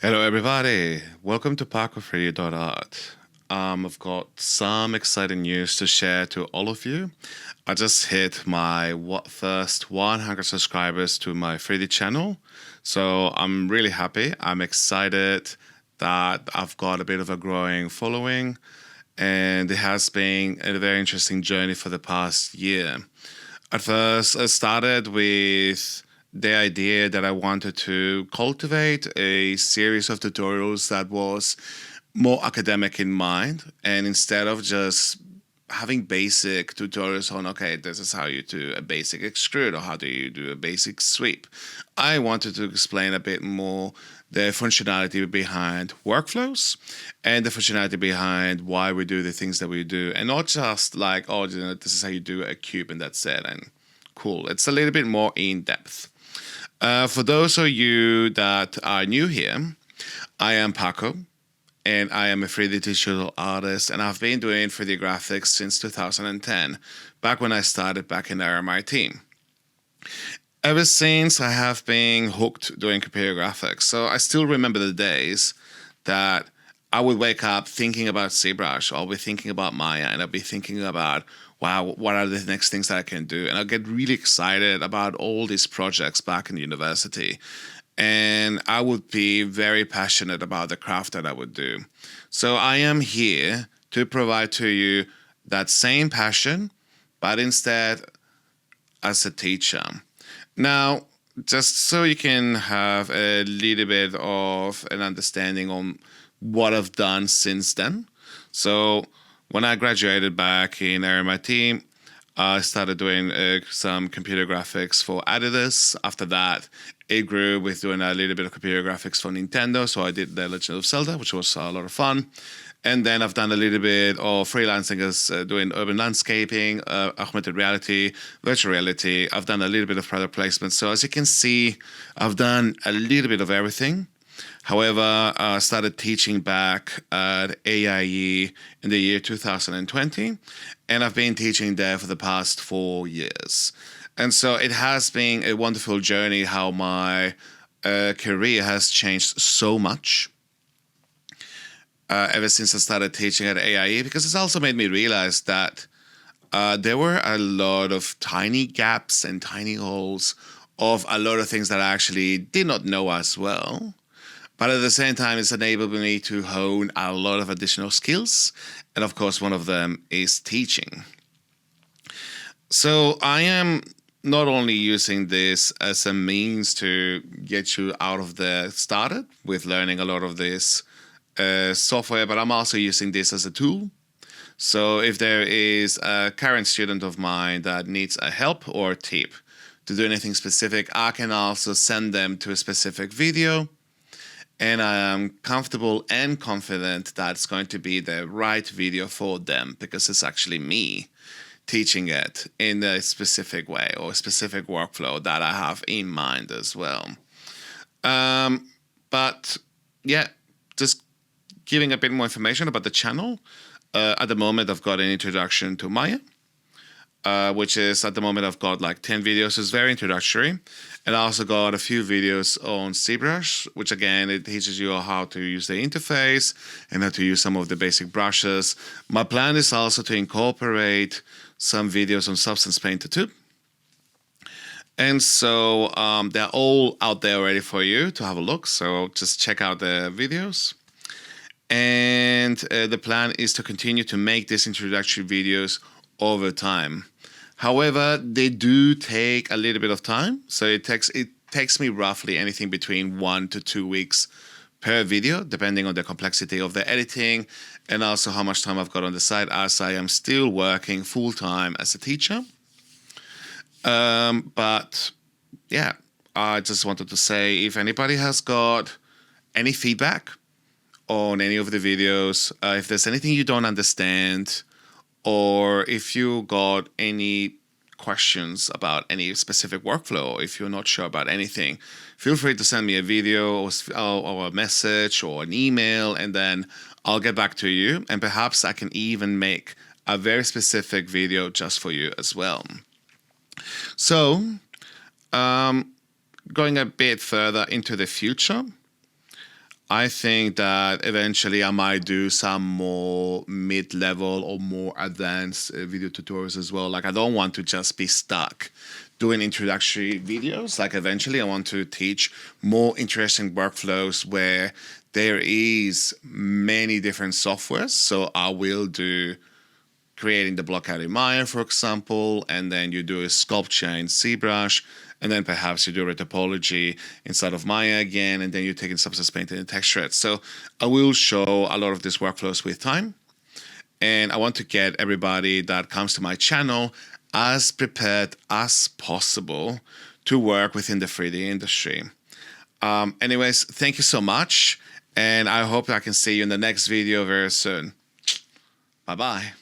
Hello, everybody. Welcome to Paco3d. I've got some exciting news to share to all of you. I just hit my first 100 subscribers to my 3D channel, so I'm really happy. I'm excited that I've got a bit of a growing following, and it has been a very interesting journey for the past year. At first, I started with the idea that I wanted to cultivate a series of tutorials that was more academic in mind. And instead of just having basic tutorials on, okay, this is how you do a basic extrude or how do you do a basic sweep, I wanted to explain a bit more the functionality behind workflows and the functionality behind why we do the things that we do, and not just like, oh, you know, this is how you do a cube and that's it, and cool. It's a little bit more in depth. For those of you that are new here, I am Paco, and I am a 3D digital artist, and I've been doing 3D graphics since 2010, back when I started back in RMIT. Ever since, I have been hooked doing computer graphics, so I still remember the days that I would wake up thinking about ZBrush, or I'll be thinking about Maya, and I'll be thinking about, wow, what are the next things that I can do? And I'll get really excited about all these projects back in university. And I would be very passionate about the craft that I would do. So I am here to provide to you that same passion, but instead as a teacher. Now, just so you can have a little bit of an understanding on what I've done since then. So when I graduated back in RMIT, I started doing some computer graphics for Adidas. After that, it grew with doing a little bit of computer graphics for Nintendo. So I did The Legend of Zelda, which was a lot of fun. And then I've done a little bit of freelancing as doing urban landscaping, augmented reality, virtual reality. I've done a little bit of product placement. So as you can see, I've done a little bit of everything. However, I started teaching back at AIE in the year 2020, and I've been teaching there for the past 4 years. And so it has been a wonderful journey how my career has changed so much ever since I started teaching at AIE, because it's also made me realize that there were a lot of tiny gaps and tiny holes of a lot of things that I actually did not know as well. But at the same time, it's enabled me to hone a lot of additional skills. And of course, one of them is teaching. So I am not only using this as a means to get you out of the started with learning a lot of this software, but I'm also using this as a tool. So if there is a current student of mine that needs a help or a tip to do anything specific, I can also send them to a specific video. And I am comfortable and confident that it's going to be the right video for them, because it's actually me teaching it in a specific way or a specific workflow that I have in mind as well. But yeah, just giving a bit more information about the channel. At the moment, I've got an introduction to Maya, which is, at the moment, I've got like 10 videos. It's very introductory. And I also got a few videos on ZBrush, which again, it teaches you how to use the interface and how to use some of the basic brushes. My plan is also to incorporate some videos on Substance Painter 2. And so they're all out there ready for you to have a look. So just check out the videos. And the plan is to continue to make these introductory videos over time. However, they do take a little bit of time. So it takes me roughly anything between 1 to 2 weeks per video, depending on the complexity of the editing and also how much time I've got on the side, as I am still working full-time as a teacher. But yeah, I just wanted to say, if anybody has got any feedback on any of the videos, if there's anything you don't understand, or if you got any questions about any specific workflow, or if you're not sure about anything, feel free to send me a video or a message or an email, and then I'll get back to you. And perhaps I can even make a very specific video just for you as well. So, going a bit further into the future, I think that eventually I might do some more mid-level or more advanced video tutorials as well. Like I don't want to just be stuck doing introductory videos. Like eventually I want to teach more interesting workflows where there is many different softwares. So I will do creating the block out in Maya, for example, and then you do a sculpture in ZBrush, and then perhaps you do a topology inside of Maya again, and then you're taking Substance Paint and Texture. So I will show a lot of these workflows with time, and I want to get everybody that comes to my channel as prepared as possible to work within the 3D industry. Anyways, thank you so much, and I hope I can see you in the next video very soon. Bye-bye.